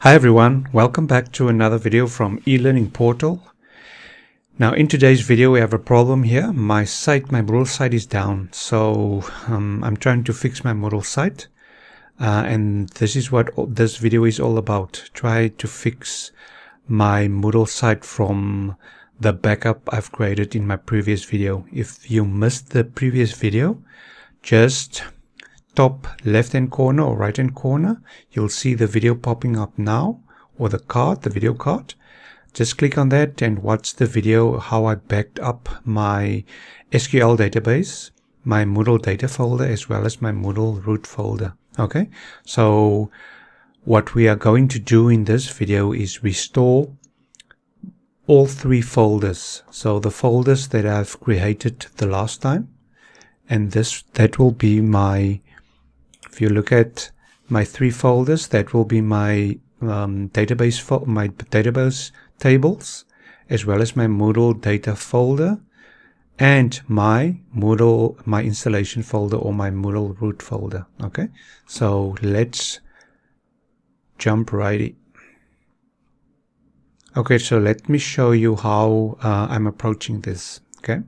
Hi everyone, welcome back to another video from eLearning Portal. Now in today's video we have a problem here. My Moodle site is down, so I'm trying to fix my Moodle site, and this is what this video is all about. Try to fix my Moodle site from the backup I've created in my previous video. If you missed the previous video, just top left hand corner or right hand corner, you'll see the video popping up now, or the video card. Just click on that and watch the video how I backed up my SQL database, my Moodle data folder, as well as my Moodle root folder. Okay, so what we are going to do in this video is restore all three folders. So the folders that I've created the last time, and that will be my, if you look at my three folders, that will be my database tables, as well as my Moodle data folder and my installation folder or my Moodle root folder. Okay, so let's jump right in. Okay, so let me show you how I'm approaching this. Okay,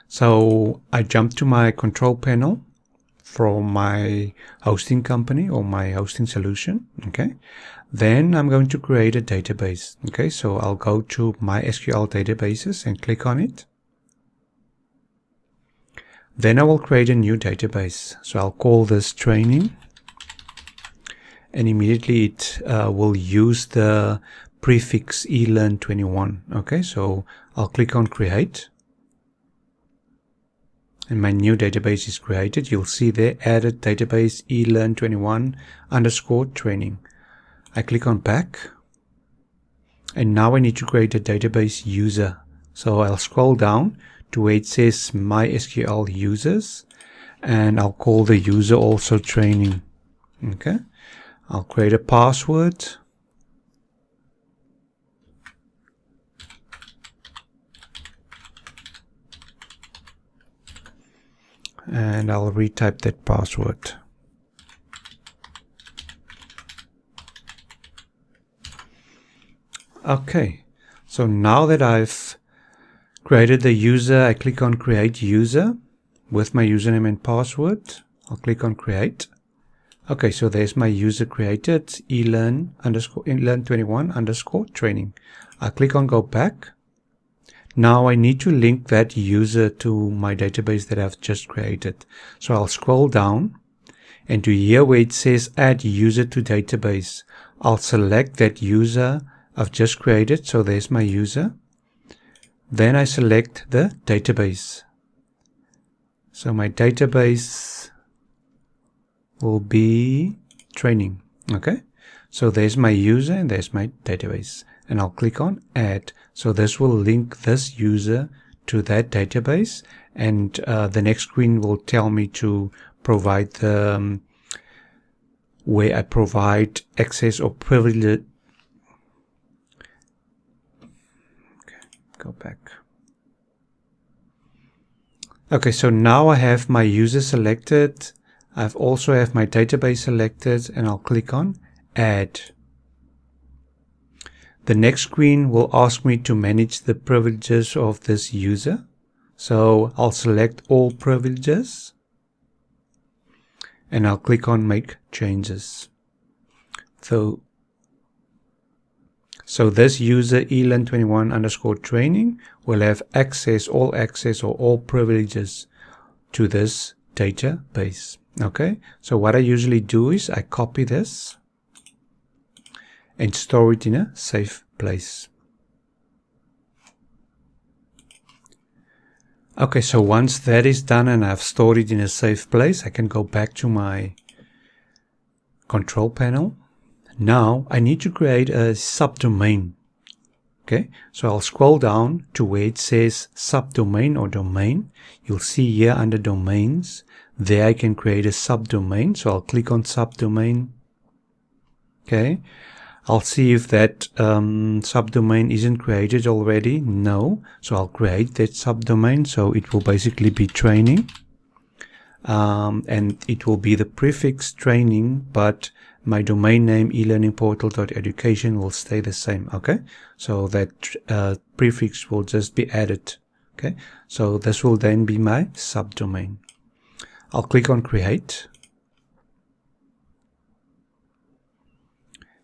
so I jump to my control panel from my hosting company or my hosting solution. Okay, then I'm going to create a database. Okay, so I'll go to my SQL databases and click on it. Then I will create a new database. So I'll call this training, and immediately it will use the prefix elearn21. Okay, so I'll click on create, and my new database is created. You'll see there added database elearn21_training. I click on back, and now I need to create a database user. So I'll scroll down to where it says MySQL users, and I'll call the user also training. Okay, I'll create a password. And I'll retype that password. Okay, so now that I've created the user, I click on create user with my username and password. I'll click on create. Okay, so there's my user created, elearn21_training. I'll click on go back. Now I need to link that user to my database that I've just created. So I'll scroll down, and to here where it says add user to database, I'll select that user I've just created. So there's my user. Then I select the database. So my database will be training. Okay, so there's my user and there's my database, and I'll click on add. So this will link this user to that database, and the next screen will tell me to provide the where I provide access or privilege. Okay, go back. Okay, so now I have my user selected. I've also have my database selected, and I'll click on add. The next screen will ask me to manage the privileges of this user. So I'll select all privileges, and I'll click on make changes. So this user elearn21_training will have access or all privileges to this database. Okay, so what I usually do is I copy this and store it in a safe place. Okay, so once that is done and I've stored it in a safe place, I can go back to my control panel. Now I need to create a subdomain. Okay, so I'll scroll down to where it says subdomain or domain. You'll see here under domains, there I can create a subdomain. So I'll click on subdomain. Okay, I'll see if that subdomain isn't created already. No, so I'll create that subdomain. So it will basically be training, and it will be the prefix training, but my domain name elearningportal.education will stay the same. Okay, so that prefix will just be added. Okay, so this will then be my subdomain. I'll click on create.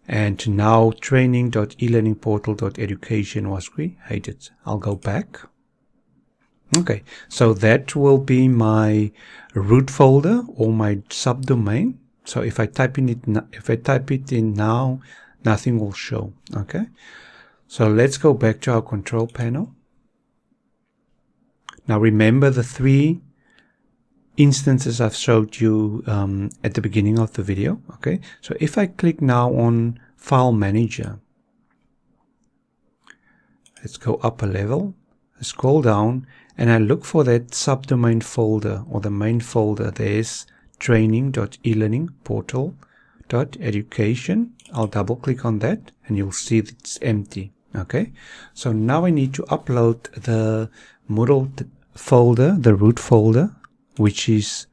And now training.elearningportal.education was created. I'll go back. Okay, so that will be my root folder or my subdomain. So if I type it in now, nothing will show. Okay, so let's go back to our control panel. Now remember the 3 instances I've showed you at the beginning of the video. Okay, so if I click now on File Manager, let's go up a level, scroll down, and I look for that subdomain folder or the main folder. There's training.elearningportal.education. I'll double click on that and you'll see that it's empty. Okay, so now I need to upload the Moodle folder, the root folder, which is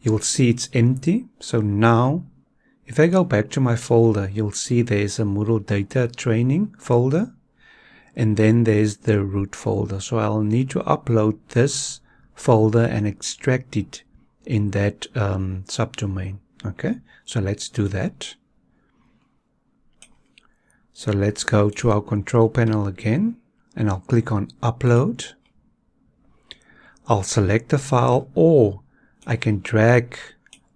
you'll see it's empty. So now if I go back to my folder, you'll see there's a Moodle data training folder, and then there's the root folder. So I'll need to upload this folder and extract it in that subdomain. Okay, so let's do that. So let's go to our control panel again, and I'll click on upload. I'll select the file, or I can drag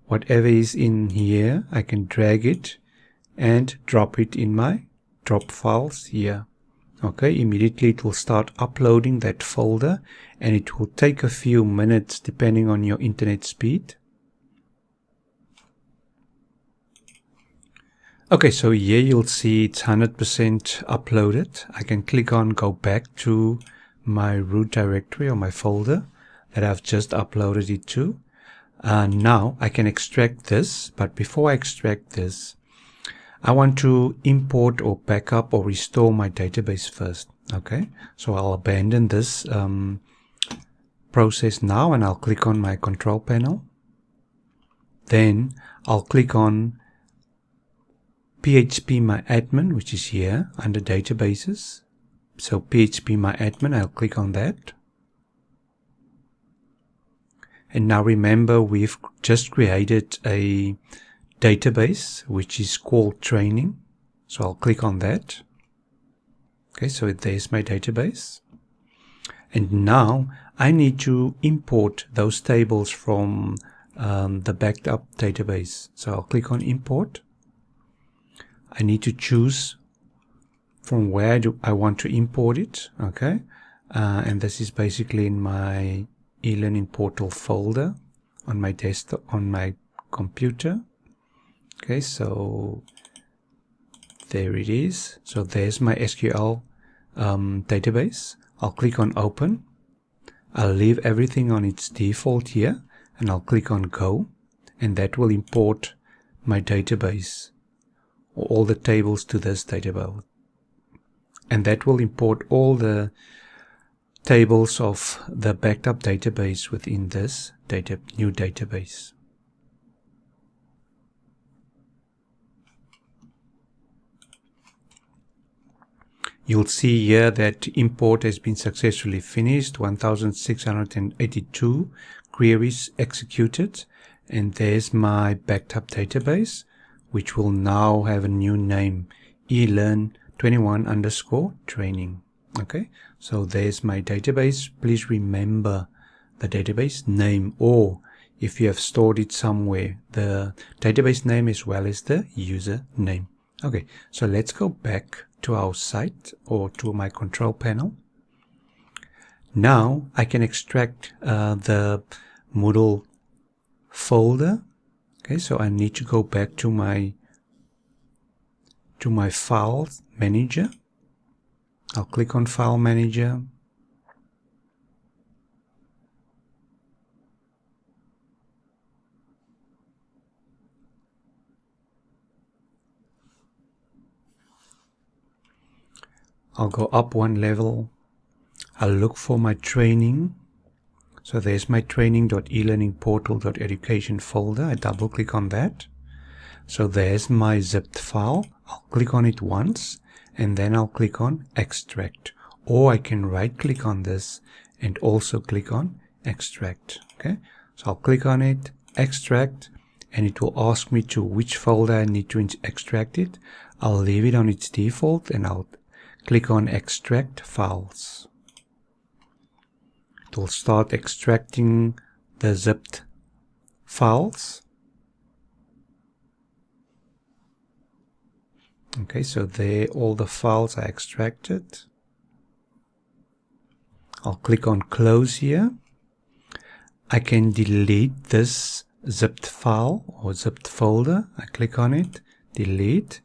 whatever is in here. I can drag it and drop it in my drop files here. Okay, immediately it will start uploading that folder, and it will take a few minutes depending on your internet speed. Okay, so here you'll see it's 100% uploaded. I can click on go back to my root directory or my folder that I've just uploaded it to. Now I can extract this, but before I extract this, I want to import or backup or restore my database first. Okay, so I'll abandon this process now, and I'll click on my control panel. Then I'll click on PHP My Admin, which is here under databases. So PHP My Admin, I'll click on that. And now remember, we've just created a database which is called training. So I'll click on that. Okay, so there's my database. And now I need to import those tables from the backed up database. So I'll click on import. I need to choose from where do I want to import it. Okay, and this is basically in my e-learning portal folder on my desktop, on my computer. Okay, so there it is. So there's my SQL database. I'll click on open. I'll leave everything on its default here, and I'll click on go, and that will import my database, or all the tables to this database. And that will import all the tables of the backed up database within this new database. You'll see here that import has been successfully finished, 1682 queries executed, and there's my backed up database, which will now have a new name, elearn21_training. Okay, so there's my database. Please remember the database name, or if you have stored it somewhere, the database name as well as the user name. Okay, so let's go back to our site or to my control panel. Now I can extract the Moodle folder. Okay, so I need to go back to my file manager. I'll click on File Manager. I'll go up one level. I'll look for my training. So there's my training.elearningportal.education folder. I double click on that. So there's my zipped file. I'll click on it once and then I'll click on extract. Or I can right click on this and also click on extract. Okay, so I'll click on it, extract, and it will ask me to which folder I need to extract it. I'll leave it on its default and I'll click on extract files. It will start extracting the zipped files. Okay, so there all the files are extracted. I'll click on close here. I can delete this zipped file or zipped folder. I click on it, delete.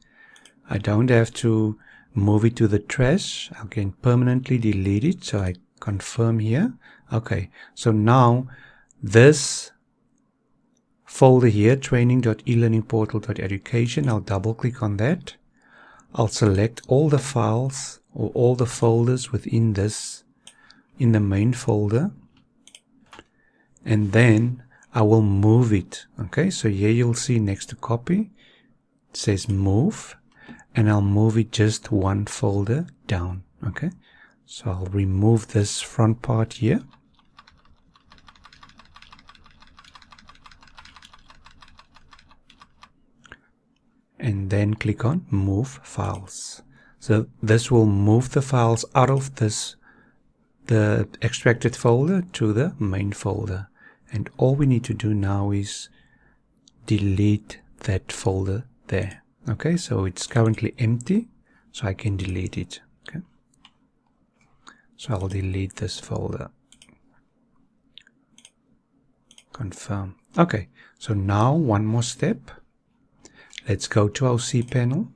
I don't have to move it to the trash. I can permanently delete it. So I confirm here. Okay, so now this folder here, training.elearningportal.education, I'll double click on that. I'll select all the files or all the folders within this in the main folder, and then I will move it. Okay, so here you'll see next to copy it says move, and I'll move it just one folder down. Okay, so I'll remove this front part here. And then click on move files. So this will move the files out of this, the extracted folder, to the main folder. And all we need to do now is delete that folder there. Okay, so it's currently empty, so I can delete it. Okay, so I'll delete this folder. Confirm. Okay, so now one more step. Let's go to our cPanel.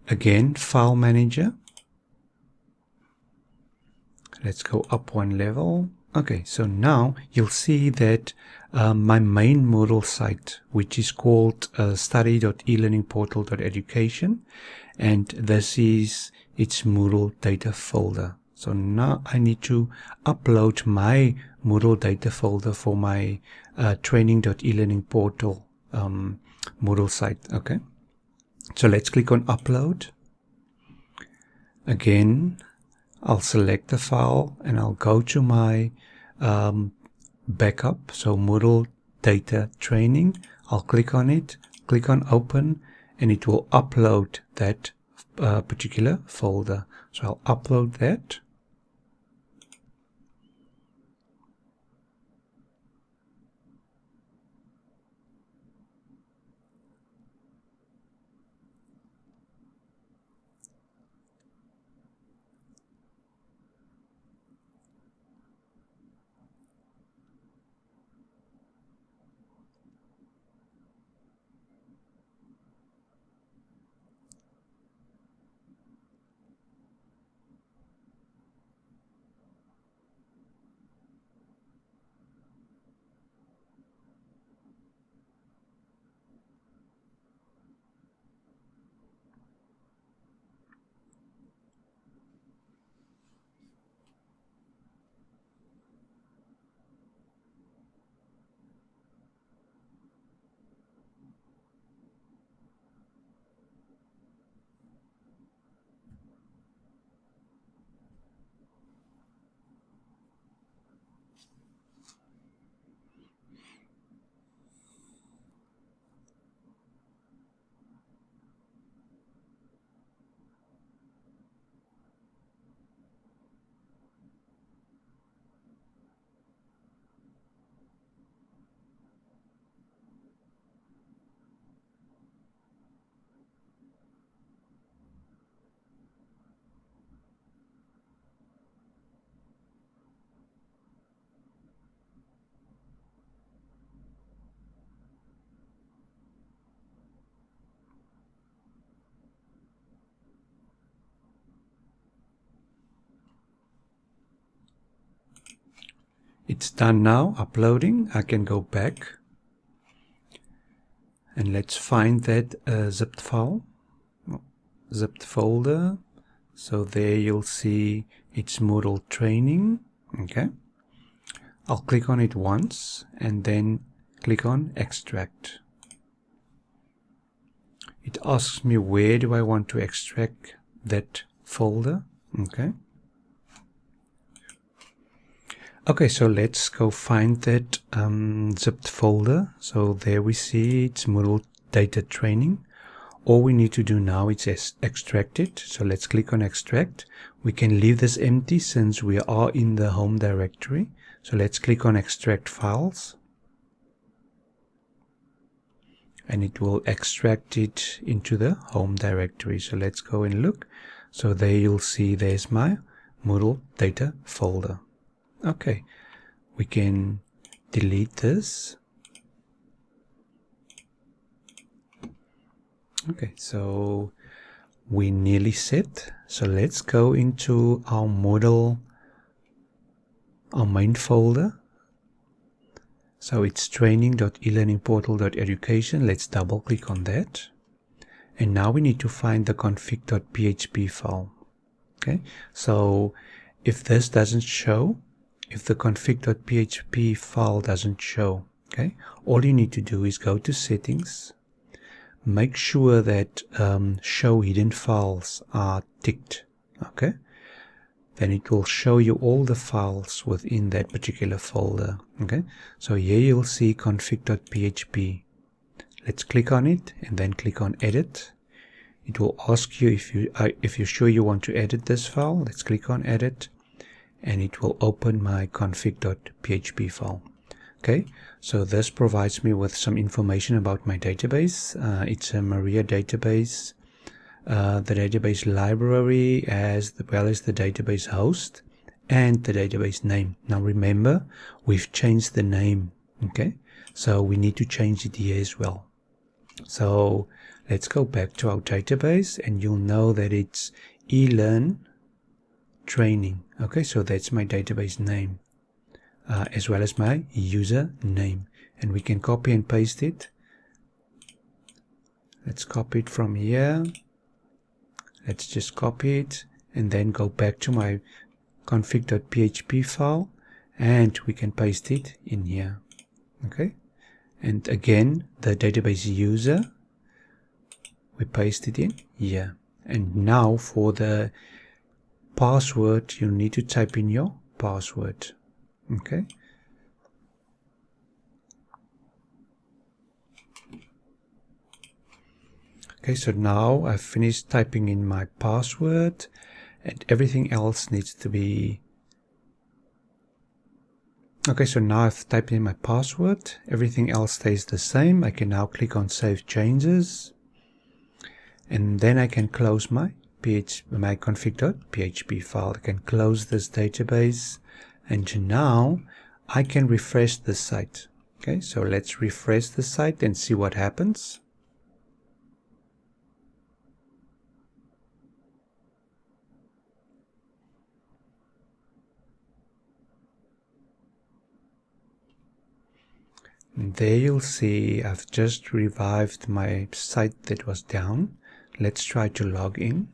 Again, File Manager. Let's go up one level. Okay, so now you'll see that my main Moodle site, which is called study.elearningportal.education, and this is its Moodle data folder. So now I need to upload my Moodle data folder for my training.elearningportal Moodle site. Okay, so let's click on upload. Again, I'll select the file and I'll go to my backup, so Moodle data training. I'll click on it, click on open, and it will upload that particular folder. So I'll upload that. It's done now, uploading. I can go back and let's find that zipped file, zipped folder. So there you'll see it's Moodle training. Okay. I'll click on it once and then click on extract. It asks me where do I want to extract that folder. Okay. Okay, so let's go find that zipped folder. So there we see it's Moodle data training. All we need to do now is extract it. So let's click on extract. We can leave this empty since we are in the home directory. So let's click on extract files. And it will extract it into the home directory. So let's go and look. So there you'll see there's my Moodle data folder. Okay, we can delete this. Okay, so we're nearly set. So let's go into our Moodle, our main folder. So it's training.elearningportal.education. Let's double click on that. And now we need to find the config.php file. Okay, so if this doesn't show, if the config.php file doesn't show, okay, all you need to do is go to settings, make sure that show hidden files are ticked, okay, then it will show you all the files within that particular folder. Okay, so here you'll see config.php. Let's click on it and then click on edit. It will ask you if you're sure you want to edit this file. Let's click on edit. And it will open my config.php file. Okay, so this provides me with some information about my database. It's a Maria database, the database library, as well as the database host and the database name. Now remember, we've changed the name. Okay, so we need to change it here as well. So let's go back to our database, and you'll know that it's eLearn training. Okay, so that's my database name, as well as my user name, and we can copy and paste it. Let's copy it from here. Let's just copy it and then go back to my config.php file, and we can paste it in here. Okay, and again the database user, we paste it in here. And now for the password, you need to type in your password. Okay, okay, so now I've finished typing in my password, and everything else needs to be okay. So now I've typed in my password, everything else stays the same. I can now click on save changes, and then I can close my config.php file. I can close this database, and now I can refresh the site. Okay, so let's refresh the site and see what happens. And there you'll see I've just revived my site that was down. Let's try to log in.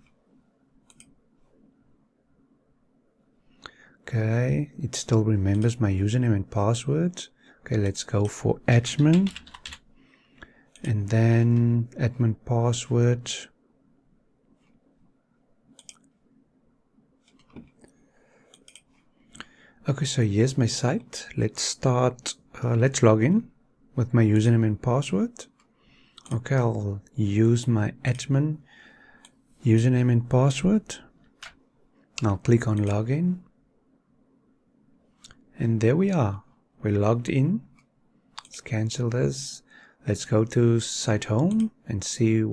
Okay, it still remembers my username and password. Okay, let's go for admin, and then admin password. Okay, so here's my site. Let's start, let's log in with my username and password. Okay, I'll use my admin username and password. I'll click on login. And there we are. We're logged in. Let's cancel this. Let's go to site home and see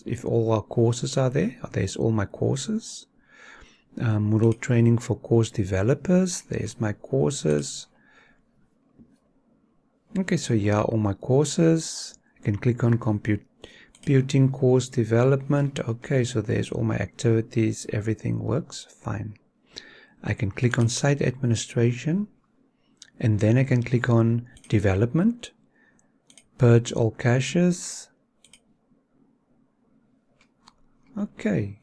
if all our courses are there. There's all my courses. Moodle training for course developers. There's my courses. Okay, so here are all my courses. I can click on computing course development. Okay, so there's all my activities. Everything works fine. I can click on site administration, and then I can click on development, purge all caches. Okay,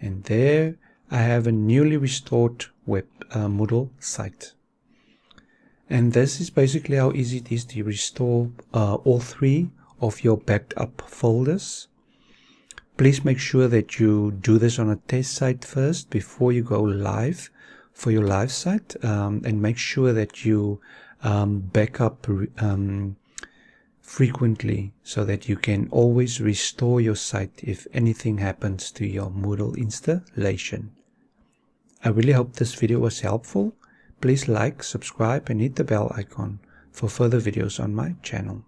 and there I have a newly restored Moodle site. And this is basically how easy it is to restore all 3 of your backed up folders. Please make sure that you do this on a test site first before you go live for your live site, and make sure that you back up frequently so that you can always restore your site if anything happens to your Moodle installation. I really hope this video was helpful. Please like, subscribe and hit the bell icon for further videos on my channel.